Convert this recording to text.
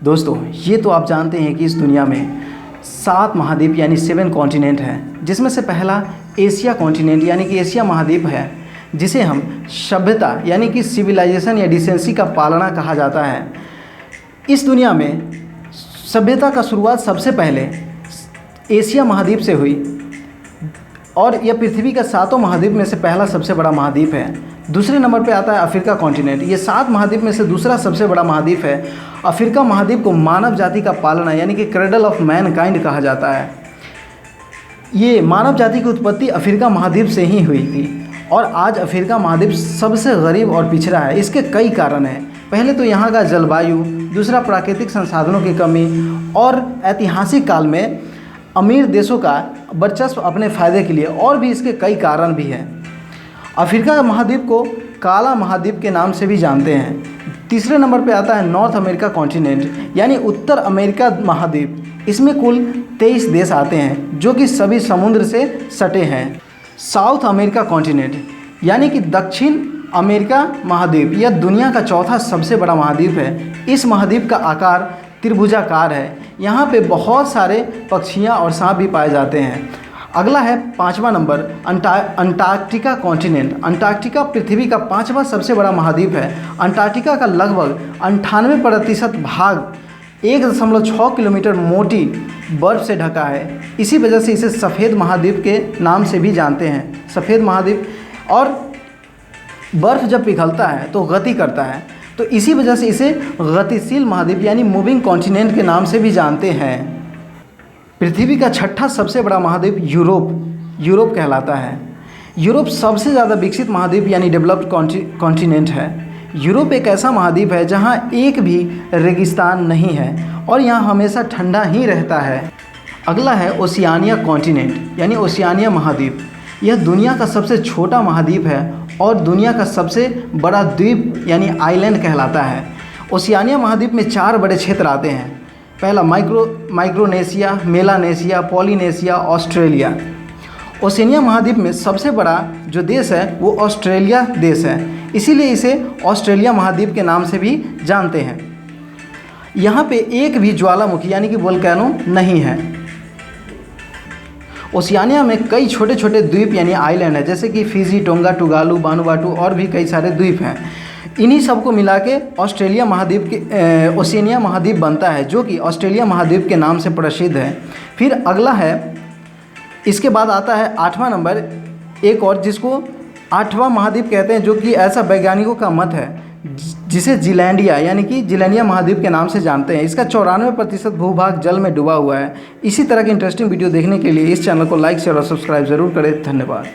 दोस्तों, ये तो आप जानते हैं कि इस दुनिया में 7 महाद्वीप यानी 7 कॉन्टिनेंट हैं, जिसमें से पहला एशिया कॉन्टिनेंट यानी कि एशिया महाद्वीप है, जिसे हम सभ्यता यानी कि सिविलाइजेशन या डिसेंसी का पालना कहा जाता है। इस दुनिया में सभ्यता का शुरुआत सबसे पहले एशिया महाद्वीप से हुई और यह पृथ्वी का 7 महाद्वीप में से पहला सबसे बड़ा महाद्वीप है। दूसरे नंबर पे आता है अफ्रीका कॉन्टिनेंट। ये 7 महाद्वीप में से दूसरा सबसे बड़ा महाद्वीप है। अफ्रीका महाद्वीप को मानव जाति का पालना यानी कि क्रेडल ऑफ मैनकाइंड कहा जाता है। ये मानव जाति की उत्पत्ति अफ्रीका महाद्वीप से ही हुई थी और आज अफ्रीका महाद्वीप सबसे गरीब और पिछड़ा है। इसके कई कारण हैं। पहले तो यहाँ का जलवायु, दूसरा प्राकृतिक संसाधनों की कमी और ऐतिहासिक काल में अमीर देशों का वर्चस्व अपने फ़ायदे के लिए, और भी इसके कई कारण भी हैं। अफ्रीका महाद्वीप को काला महाद्वीप के नाम से भी जानते हैं। तीसरे नंबर पे आता है नॉर्थ अमेरिका कॉन्टिनेंट यानी उत्तर अमेरिका महाद्वीप। इसमें कुल 23 देश आते हैं जो कि सभी समुद्र से सटे हैं। साउथ अमेरिका कॉन्टिनेंट यानी कि दक्षिण अमेरिका महाद्वीप यह दुनिया का चौथा सबसे बड़ा महाद्वीप है। इस महाद्वीप का आकार त्रिभुजाकार है। यहाँ पे बहुत सारे पक्षियाँ और सांप भी पाए जाते हैं। अगला है 5वां नंबर अंटार्कटिका कॉन्टिनेंट। अंटार्कटिका पृथ्वी का 5वां सबसे बड़ा महाद्वीप है। अंटार्कटिका का लगभग 98% भाग 1.6 किलोमीटर मोटी बर्फ़ से ढका है। इसी वजह से इसे सफ़ेद महाद्वीप के नाम से भी जानते हैं। सफ़ेद महाद्वीप, और बर्फ़ जब पिघलता है तो गति करता है, तो इसी वजह से इसे गतिशील महाद्वीप यानी मूविंग कॉन्टिनेंट के नाम से भी जानते हैं। पृथ्वी का 6ठा सबसे बड़ा महाद्वीप यूरोप कहलाता है। यूरोप सबसे ज़्यादा विकसित महाद्वीप यानी डेवलप्ड कॉन्टिनेंट है। यूरोप एक ऐसा महाद्वीप है जहां एक भी रेगिस्तान नहीं है और यहां हमेशा ठंडा ही रहता है। अगला है ओशियानिया कॉन्टिनेंट यानी ओशियानिया महाद्वीप। यह दुनिया का सबसे छोटा महाद्वीप है और दुनिया का सबसे बड़ा द्वीप यानी आइलैंड कहलाता है। ओशियानिया महाद्वीप में 4 बड़े क्षेत्र आते हैं। पहला Micronesia, Melanesia, Polynesia, Australia. Oceania महाद्वीप में सबसे बड़ा जो देश है वो ऑस्ट्रेलिया देश है, इसीलिए इसे ऑस्ट्रेलिया महाद्वीप के नाम से भी जानते हैं। यहाँ पे एक भी ज्वालामुखी यानी कि वोल्केनो नहीं है। ओशियानिया में कई छोटे छोटे द्वीप यानी आइलैंड है, जैसे कि फिजी, टोंगा, टुगालू, वानुआटू और भी कई सारे द्वीप हैं। इन्हीं सबको मिला के ऑस्ट्रेलिया महाद्वीप के ओशियानिया महाद्वीप बनता है, जो कि ऑस्ट्रेलिया महाद्वीप के नाम से प्रसिद्ध है। फिर अगला है, इसके बाद आता है 8वां नंबर, एक और जिसको 8वां महाद्वीप कहते हैं, जो कि ऐसा वैज्ञानिकों का मत है जिसे जिलैंडिया यानी कि जिलैंडिया महाद्वीप के नाम से जानते हैं। इसका 94% भूभाग जल में डूबा हुआ है। इसी तरह की इंटरेस्टिंग वीडियो देखने के लिए इस चैनल को लाइक, शेयर और सब्सक्राइब ज़रूर करें। धन्यवाद।